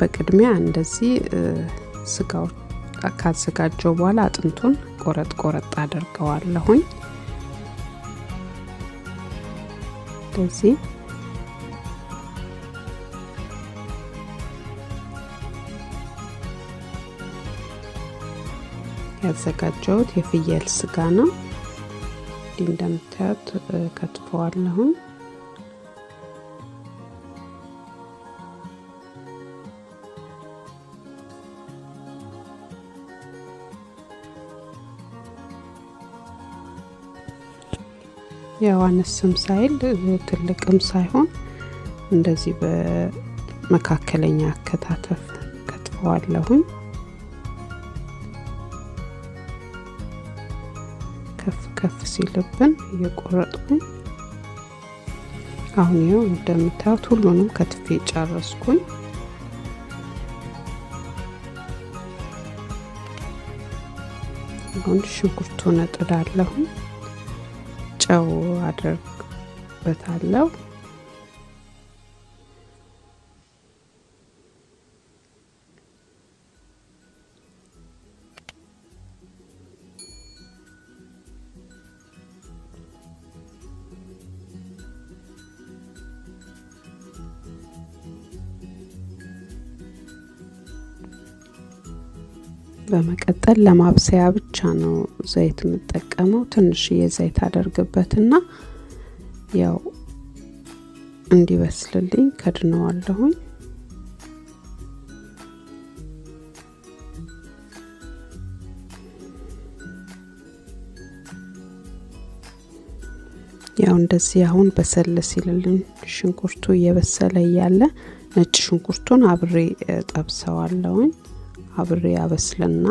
በቅድሚያ እንደዚህ ስጋው ካዘጋጀው በኋላ አጥንቱን ቆረጥ አድርገዋለሁኝ እንደዚህ ያዘጋጀሁት የፍየል ስጋ ነው እንደምታዩት ከትፈዋለሁ ያው አነስም ሳይል ትልቅም ሳይሆን እንደዚህ በመካከለኛ አከታተፍ ከትፈዋለሁ ከፍ ሲልብን እየቆረጥኩኝ አሁን ይኸው እንደምታዩት ሁሉንም ከትፌ ጨረስኩኝ አሁን ሽንኩርቱን እጥዳለሁ ጨው አድርግበታለሁ በመቀጠል ለማብሰያ ብቻ ነው ዘይት የምጠቀመው ትንሽ የዘይት አደርግበትና ያው እንዲበስልልኝ ከድነዋለሁ ያው እንደዚህ አሁን በሰል ሲልልኝ ሽንኩርቱ እየበሰለ ያለ ነጭ ሽንኩርቱን አብሬ ጠብሰዋለሁ አብሬ አበስልና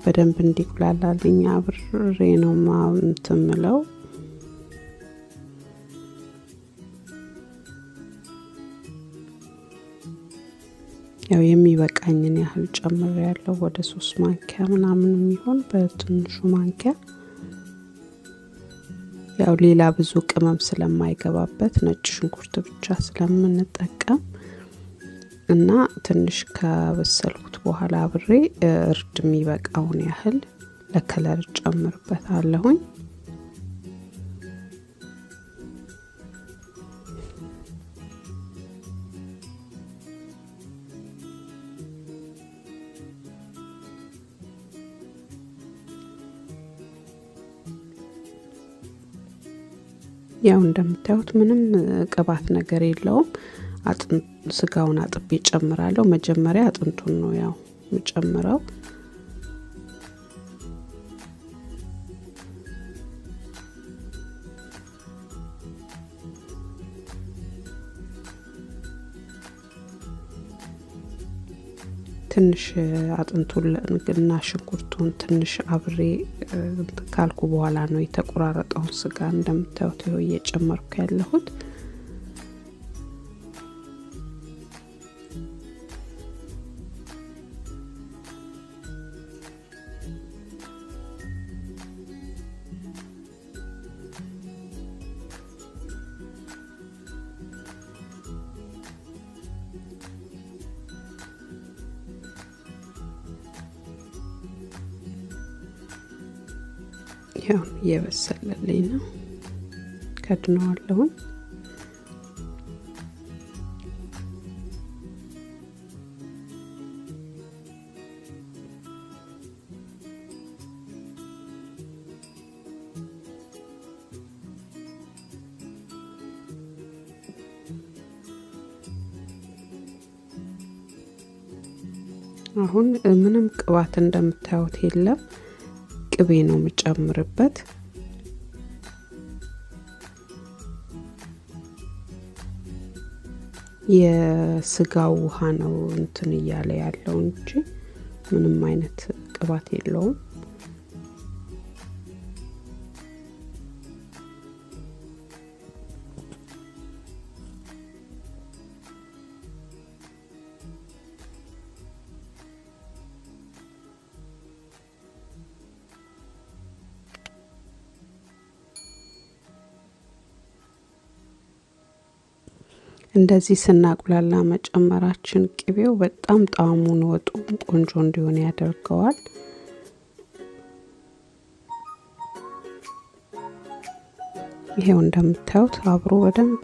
በደንብ እንዲቁላላልኝ አብሬ ነው ማምጥምለው ያው የሚበቃኝን ያህል ጨምሬያለሁ ወደ 3 ማንኪያ ምናምን የሚሆን በትንሹ ማንኪያ ያው ሌላ ብዙ ቅመም ስለማይገባበት ነጭ ሽንኩርት ብቻ ስለምንጠቀም እና ትንሽ ከበሰልኩት በኋላ አብሬ እርድ የሚበቃውን ያህል ለከለር ጨምርበታለሁ ያው እንደምታዩት ምንም ቅባት ነገር የለውም ስጋውን አጥቤ ጨምራለሁ መጀመሪያ አጥንቱን ነው ያው መጨመረው ትንሽ አጥንቱንና ሽንኩርቱን ትንሽ አብሬ ካልኩ በኋላ ነው የተቆራረጠው ስጋ እንደምታዩት ይሄው እየጨመርኩ ያለሁት ያው የበሰለልኝ ነው ከድነዋለሁ አሁን ምንም ቅባት እንደምታዩት የለም ቅቤ ነው መጨመርበት የስጋው ውሃ ነው እንትን ይያለ ያለው እንጂ ምንም አይነት ቅባት የለውም እንደዚህ ስናቁላላ መጨመራችን ቅቤው በጣም ጣዕሙን ወጡ ቆንጆ እንዲሆን ያደርገዋል። ይሄው እንደምታዩት አብሮ በደንብ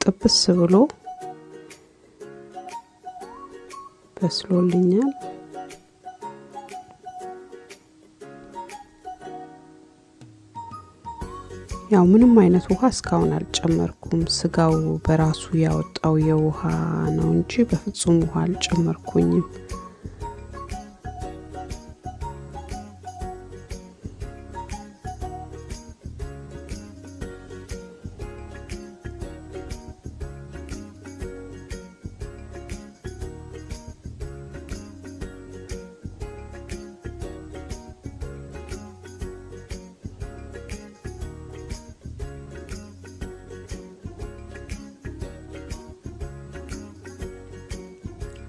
ጥብስ ብሎ በስሎልኛል። ያው ምንም አይነት ውሃ እስካሁን አልጨመርኩም። ስጋው በራሱ ያወጣው የውሃ ነው እንጂ በፍጹም ውሃ አልጨመርኩኝም።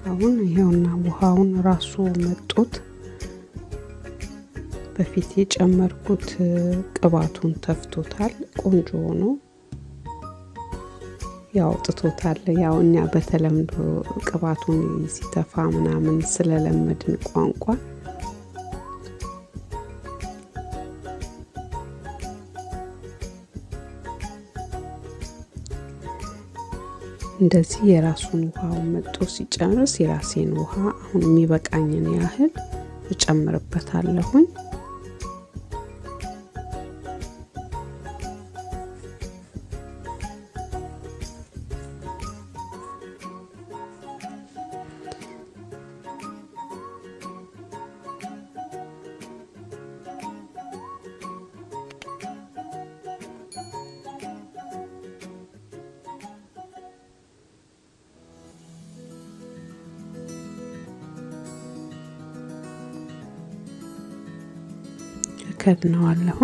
አሁን ይሄውና ውሃውን ራሱ መጥቶት በፊት የጨመርኩት ቅባቱን ተፍቶታል። ቆንጆ ሆኖ ያውጥቶታል። ያው እኛ በተለምዶ ቅባቱን ሲተፋ ምናምን ስለለመድን ቋንቋ እንደዚህ የራሱን ውሃው መጥቶ ሲጨርስ የራሴን ውሃ አሁን የሚበቃኝን ያህል እጨምርበታለሁ። ከድነዋለሁ።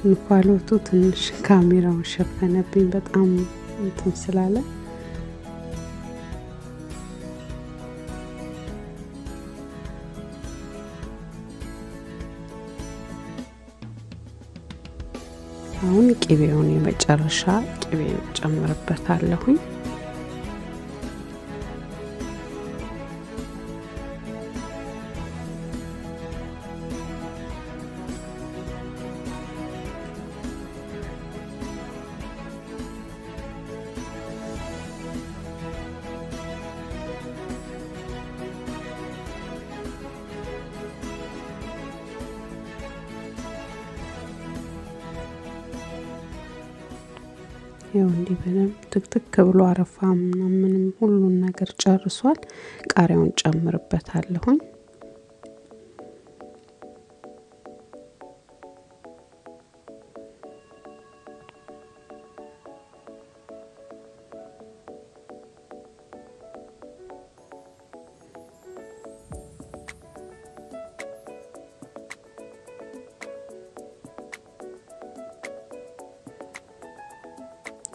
እንፋሎቱ ትንሽ ካሜራውን ሸፈነብኝ በጣም እንትን ስላለ አሁን ቅቤውን የመጨረሻ ቅቤ ጨምርበታለሁ። ያው እንዲህ በደንብ ትክትክ ብሎ አረፋም ምንም ሁሉን ነገር ጨርሷል። ቃሪያውን ጨምርበታለሁ።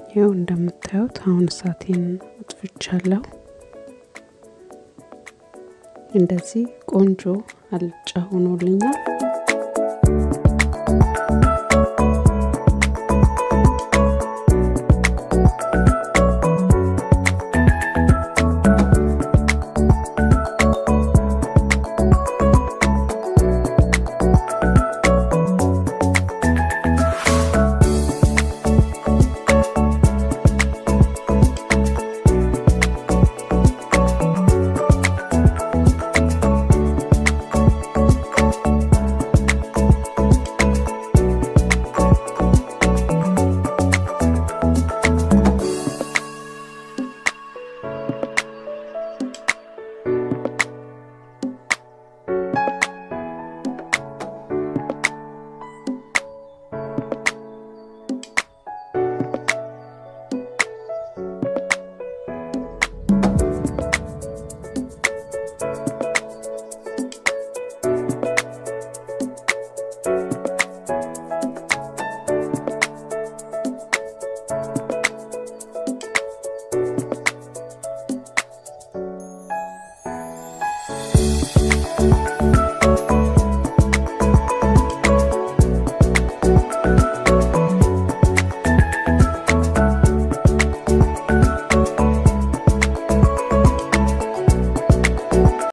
ይሄው እንደምታዩት አሁን እሳቴን አጥፍቻለሁ። እንደዚህ ቆንጆ አልጫ ሆኖልኛል።